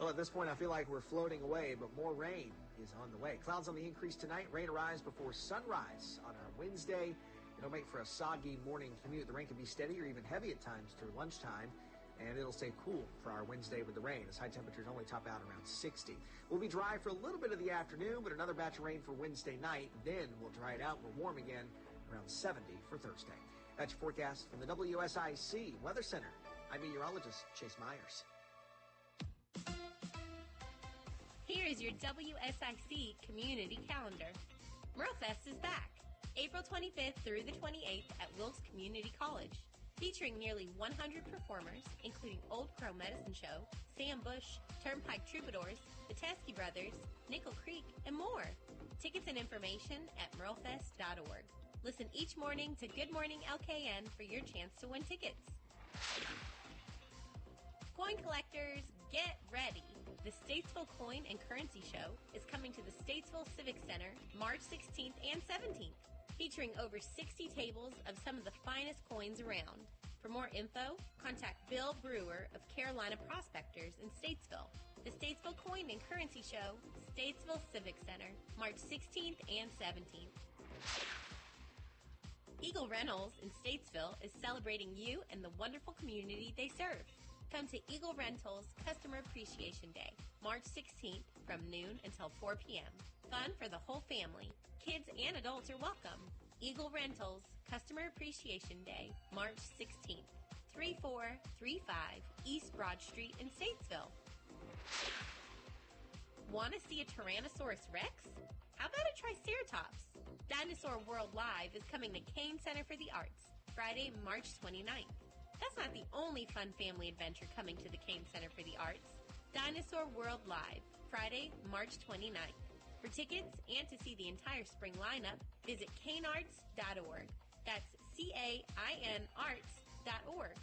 Well, at this point, I feel like we're floating away, but more rain is on the way. Clouds on the increase tonight. Rain arrives before sunrise on our Wednesday. It'll make for a soggy morning commute. The rain can be steady or even heavy at times through lunchtime. and it'll stay cool for our Wednesday with the rain, as high temperatures only top out around 60. We'll be dry for a little bit of the afternoon, but another batch of rain for Wednesday night. Then we'll dry it out. We're warm again, around 70 for Thursday. That's your forecast from the WSIC Weather Center. I'm meteorologist Chase Myers. Here is your WSIC community calendar. MerleFest is back, April 25th through the 28th at Wilkes Community College, featuring nearly 100 performers, including Old Crow Medicine Show, Sam Bush, Turnpike Troubadours, the Teskey Brothers, Nickel Creek, and more. Tickets and information at merlefest.org. Listen each morning to Good Morning LKN for your chance to win tickets. Coin collectors, get ready. The Statesville Coin and Currency Show is coming to the Statesville Civic Center March 16th and 17th, featuring over 60 tables of some of the finest coins around. For more info, contact Bill Brewer of Carolina Prospectors in Statesville. The Statesville Coin and Currency Show, Statesville Civic Center, March 16th and 17th. Eagle Rentals in Statesville is celebrating you and the wonderful community they serve. Come to Eagle Rentals Customer Appreciation Day, March 16th from noon until 4 p.m. Fun for the whole family. Kids and adults are welcome. Eagle Rentals Customer Appreciation Day, March 16th, 3435 East Broad Street in Statesville. Want to see a Tyrannosaurus Rex? How about a Triceratops? Dinosaur World Live is coming to Kane Center for the Arts, Friday, March 29th. That's not the only fun family adventure coming to the Kane Center for the Arts. Dinosaur World Live, Friday, March 29th. For tickets and to see the entire spring lineup, visit canearts.org. That's CAIN arts.org.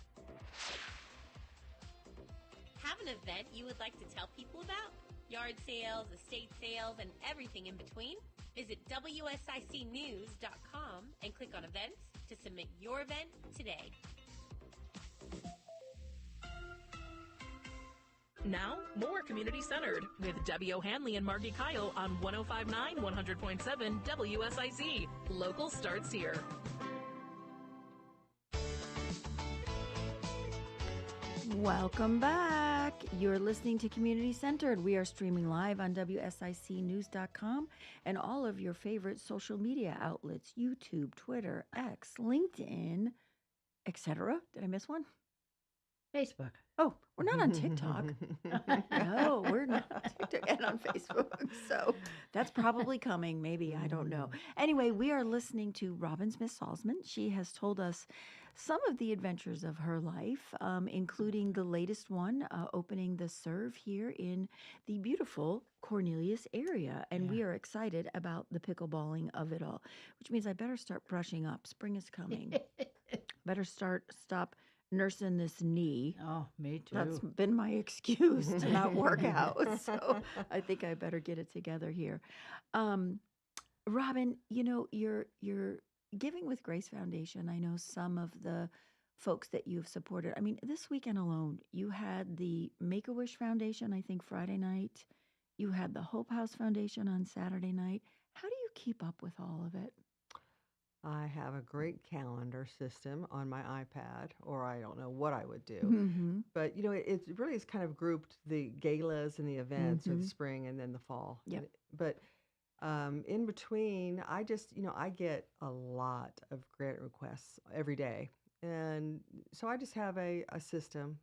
Have an event you would like to tell people about? Yard sales, estate sales, and everything in between? Visit WSICnews.com and click on events to submit your event today. Now, more community-centered with Debbie O'Hanley and Margi Kyle on 105.9, 100.7 WSIC. Local starts here. Welcome back. You're listening to Community Centered. We are streaming live on WSICnews.com and all of your favorite social media outlets, YouTube, Twitter, X, LinkedIn, etc. Did I miss one? Facebook. Oh, we're not on TikTok. No, we're not on TikTok and on Facebook. So that's probably coming. Maybe. I don't know. Anyway, we are listening to Robin Smith Salzman. She has told us some of the adventures of her life, including the latest one, opening the Serve here in the beautiful Cornelius area. And we are excited about the pickleballing of it all, which means I better start brushing up. Spring is coming. Stop nursing this knee. Oh, me too. That's been my excuse to not work out. So I think I better get it together here. Robin, you know, you're Giving with Grace Foundation. I know some of the folks that you've supported. I mean, this weekend alone, you had the Make-A-Wish Foundation, I think Friday night. You had the Hope House Foundation on Saturday night. How do you keep up with all of it? I have a great calendar system on my iPad, or I don't know what I would do. Mm-hmm. But, you know, it really is kind of grouped the galas and the events of the Mhm. spring and then the fall. Yep. But in between, I just, I get a lot of grant requests every day. And so I just have a system.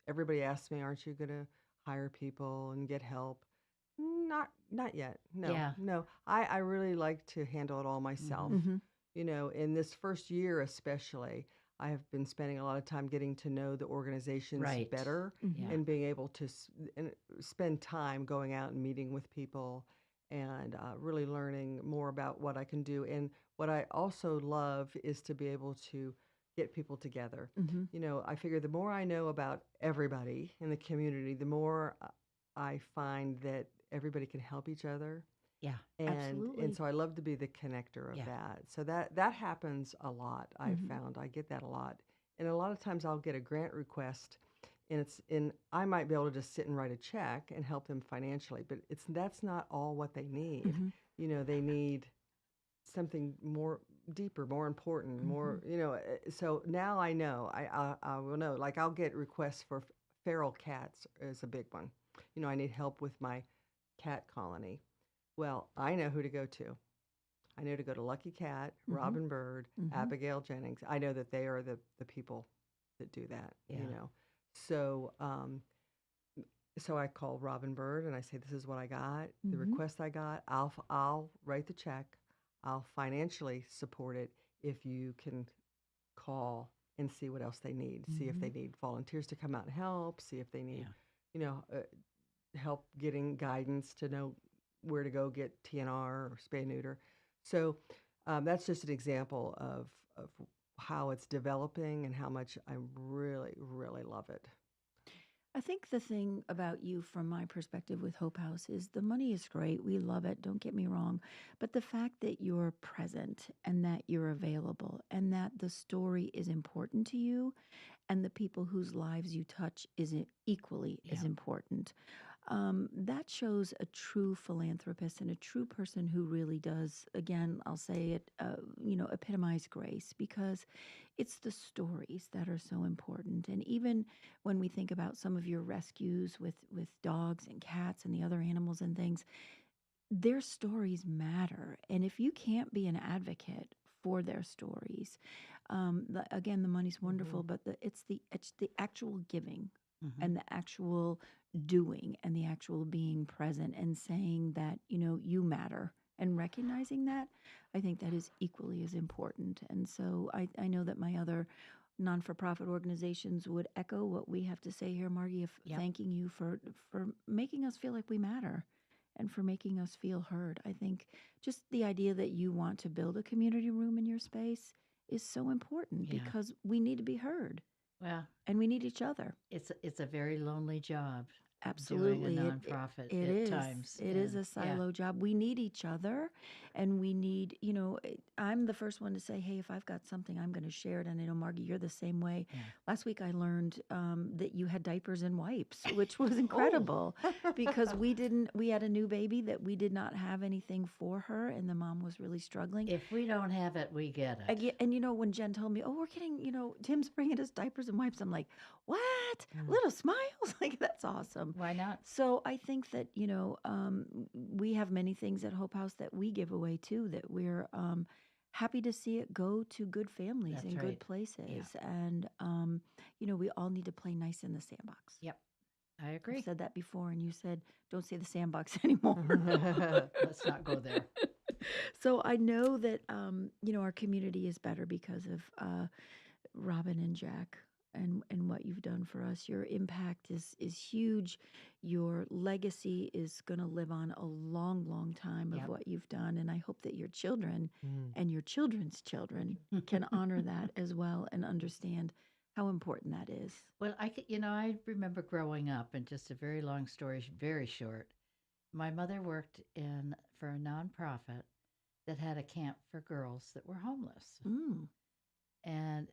Everybody asks me, aren't you going to hire people and get help? Not yet. No, Yeah. no. I really like to handle it all myself. Mhm. In this first year especially, I have been spending a lot of time getting to know the organizations Right. better Mhm. and being able to spend time going out and meeting with people and really learning more about what I can do. And what I also love is to be able to get people together. Mhm. I figure the more I know about everybody in the community, the more I find that everybody can help each other. Yeah. Absolutely. And so I love to be the connector of Yeah. that. So that happens a lot. I've Mhm. found I get that a lot. And a lot of times I'll get a grant request and I might be able to just sit and write a check and help them financially, but that's not all what they need. Mhm. They need something more deeper, more important, more, so now I know, I will know, like I'll get requests for feral cats is a big one. I need help with my cat colony. Well, I know who to go to. I know to go to Lucky Cat, Robin Bird, Abigail Jennings. I know that they are the people that do that, So, so I call Robin Bird and I say, this is what I got, the request I got. I'll write the check. I'll financially support it if you can call and see what else they need. See if they need volunteers to come out and help. See if they need, help getting guidance to know where to go get TNR or spay neuter. So that's just an example of how it's developing and how much I really, really love it. I think the thing about you, from my perspective with Hope House, is the money is great. We love it. Don't get me wrong. But the fact that you're present and that you're available and that the story is important to you and the people whose lives you touch is equally as important. That shows a true philanthropist and a true person who really does, again, I'll say it, epitomize grace, because it's the stories that are so important. And even when we think about some of your rescues with dogs and cats and the other animals and things, their stories matter. And if you can't be an advocate for their stories, again, the money's wonderful, but it's the actual giving and the actual doing and the actual being present and saying that, you matter and recognizing that, I think that is equally as important. And so I know that my other non-for-profit organizations would echo what we have to say here, Margie, of thanking you for making us feel like we matter and for making us feel heard. I think just the idea that you want to build a community room in your space is so important because we need to be heard. Well, and we need each other. It's a very lonely job. Absolutely. Doing a nonprofit at times. It is a silo job. We need each other, and we need, I'm the first one to say, hey, if I've got something, I'm going to share it. And I know, Margie, you're the same way. Yeah. Last week I learned that you had diapers and wipes, which was incredible because we had a new baby that we did not have anything for her, and the mom was really struggling. If we don't have it, we get it. And when Jen told me, oh, we're getting, Tim's bringing us diapers and wipes, I'm like, what? Little smiles? Like, that's awesome. Why not? So I think that, we have many things at Hope House that we give away too, that we're happy to see it go to good families and good places. Yeah. And, we all need to play nice in the sandbox. Yep. I agree. I've said that before, and you said, don't say the sandbox anymore. Let's not go there. So I know that, our community is better because of Robin and Jack and what you've done for us. Your impact is huge. Your legacy is going to live on a long, long time of what you've done. And I hope that your children and your children's children can honor that as well and understand how important that is. Well, I remember growing up, and just a very long story, very short. My mother worked for a nonprofit that had a camp for girls that were homeless. And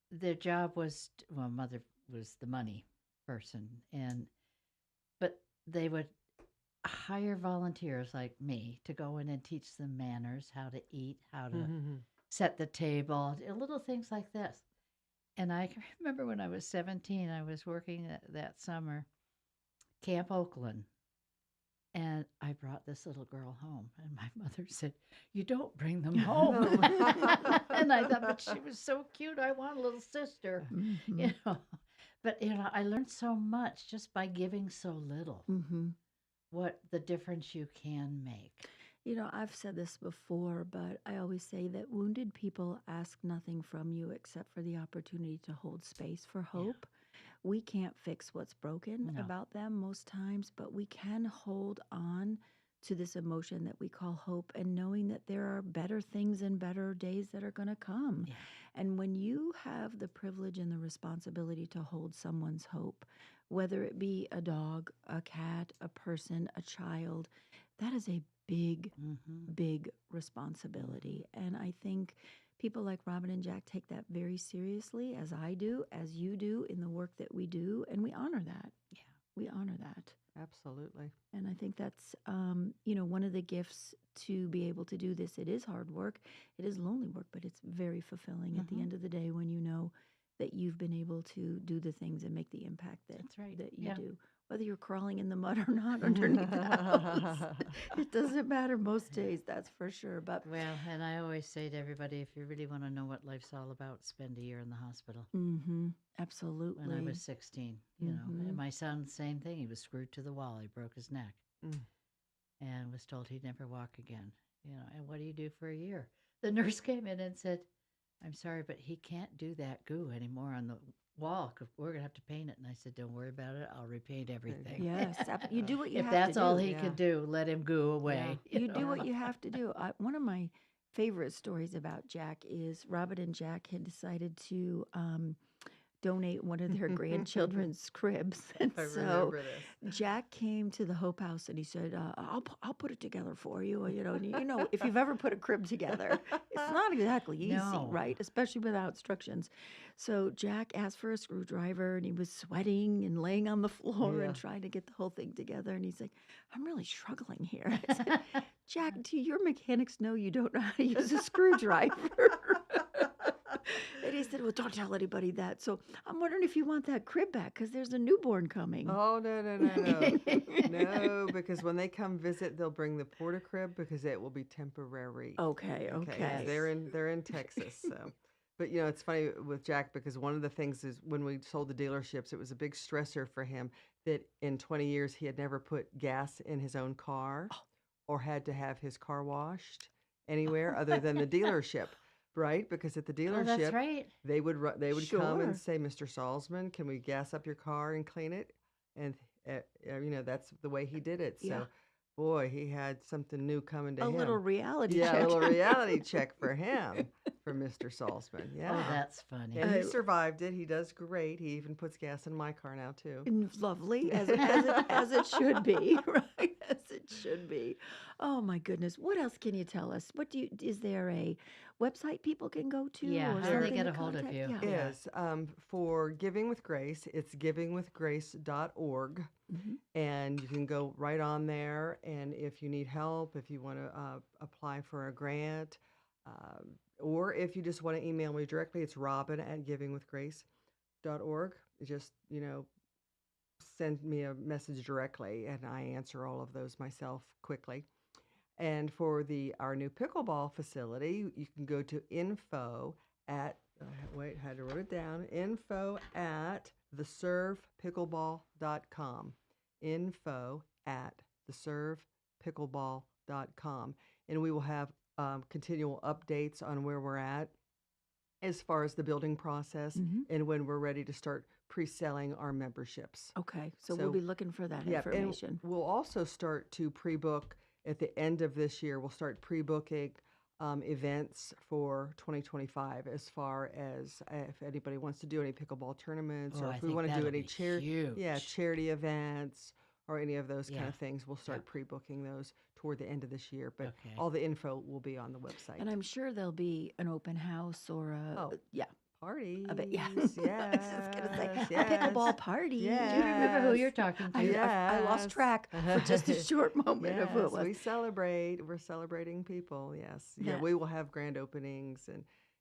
their job was, mother was the money person, but they would hire volunteers like me to go in and teach them manners, how to eat, how to set the table, little things like this. And I can remember when I was 17, I was working that summer, Camp Oakland. And I brought this little girl home, and my mother said, "You don't bring them home." And I thought, but she was so cute. I want a little sister, But I learned so much just by giving so little. What the difference you can make. I've said this before, but I always say that wounded people ask nothing from you except for the opportunity to hold space for hope. We can't fix what's broken about them most times, but we can hold on to this emotion that we call hope, and knowing that there are better things and better days that are going to come. And when you have the privilege and the responsibility to hold someone's hope, whether it be a dog, a cat, a person, a child, that is a big, big responsibility. And I think people like Robin and Jack take that very seriously, as I do, as you do, in the work that we do, and we honor that. We honor that. Absolutely. And I think that's, one of the gifts to be able to do this. It is hard work. It is lonely work, but it's very fulfilling at the end of the day when you know that you've been able to do the things and make the impact that you do. Whether you're crawling in the mud or not underneath the house, it doesn't matter most days, that's for sure. But well, and I always say to everybody, if you really want to know what life's all about, spend a year in the hospital. Absolutely. When I was 16, you know, and my son, same thing. He was screwed to the wall. He broke his neck, and was told he'd never walk again. You know, and what do you do for a year? The nurse came in and said, "I'm sorry, but he can't do that goo anymore on the wall. We're gonna have to paint it." And I said, "Don't worry about it. I'll repaint everything." Yes, you do what you if have to do. If that's all he could do, let him go away. Yeah. You do what you have to do. One of my favorite stories about Jack is Robin and Jack had decided to donate one of their grandchildren's cribs, and I so remember this. Jack came to the Hope House and he said, "I'll put it together for you." You know, if you've ever put a crib together, it's not exactly easy, right? Especially without instructions. So Jack asked for a screwdriver and he was sweating and laying on the floor and trying to get the whole thing together. And he's like, "I'm really struggling here." I said, "Jack, do your mechanics know you don't know how to use a screwdriver?" And he said, "Well, don't tell anybody that. So I'm wondering if you want that crib back because there's a newborn coming." Oh, no. No, because when they come visit, they'll bring the porta crib because it will be temporary. Okay. They're in Texas, so. But, you know, it's funny with Jack because one of the things is when we sold the dealerships, it was a big stressor for him that in 20 years he had never put gas in his own car or had to have his car washed anywhere other than the dealership. Right, because at the dealership, they would come and say, "Mr. Salzman, can we gas up your car and clean it?" And you know, that's the way he did it. So, boy, he had something new coming to him. A little reality check. Yeah, a little reality check for him, for Mr. Salzman. Yeah. Oh, that's funny. And he survived it. He does great. He even puts gas in my car now too. Lovely, as it should be, right? As it should be. Oh my goodness! What else can you tell us? Is there a website people can go to? Yeah, or how do they get a hold of you? Yeah. Is for Giving with Grace, it's givingwithgrace.org, and you can go right on there. And if you need help, if you want to apply for a grant, or if you just want to email me directly, it's robin@givingwithgrace.org. Just, you know, send me a message directly, and I answer all of those myself quickly. And for our new pickleball facility, you can go to had to write it down, info@theservepickleball.com, info@theservepickleball.com. And we will have continual updates on where we're at as far as the building process and when we're ready to start pre-selling our memberships. Okay, so we'll be looking for that information. And we'll also start to pre-book at the end of this year. We'll start pre-booking events for 2025 as far as if anybody wants to do any pickleball tournaments or if we want to do any charity events or any of those kind of things. We'll start pre-booking those toward the end of this year, but all the info will be on the website. And I'm sure there'll be an open house or party. I bet, yes. I was just going to say, a pickleball party. Yes. Do you remember who you're talking to? I lost track for just a short moment of who it was. We celebrate. We're celebrating people, yes. Yeah, we will have grand openings,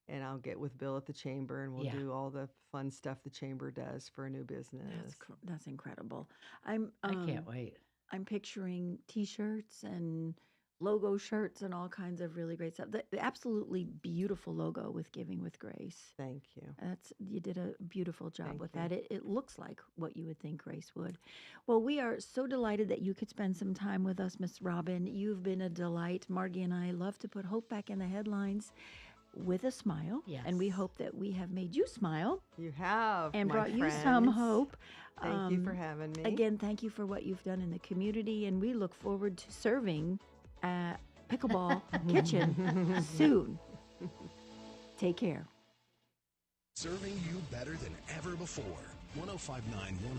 and I'll get with Bill at the Chamber, and we'll do all the fun stuff the Chamber does for a new business. That's incredible. I can't wait. I'm picturing T-shirts and logo shirts and all kinds of really great stuff. The absolutely beautiful logo with Giving with Grace. Thank you. You did a beautiful job with that. It looks like what you would think Grace would. Well, we are so delighted that you could spend some time with us, Miss Robin. You've been a delight. Margie and I love to put hope back in the headlines with a smile. Yes. And we hope that we have made you smile. You have, and my brought friends. you some hope. Thank you for having me. Again, thank you for what you've done in the community, and we look forward to serving at Pickleball Kitchen soon. Take care. Serving you better than ever before. 105.9 100.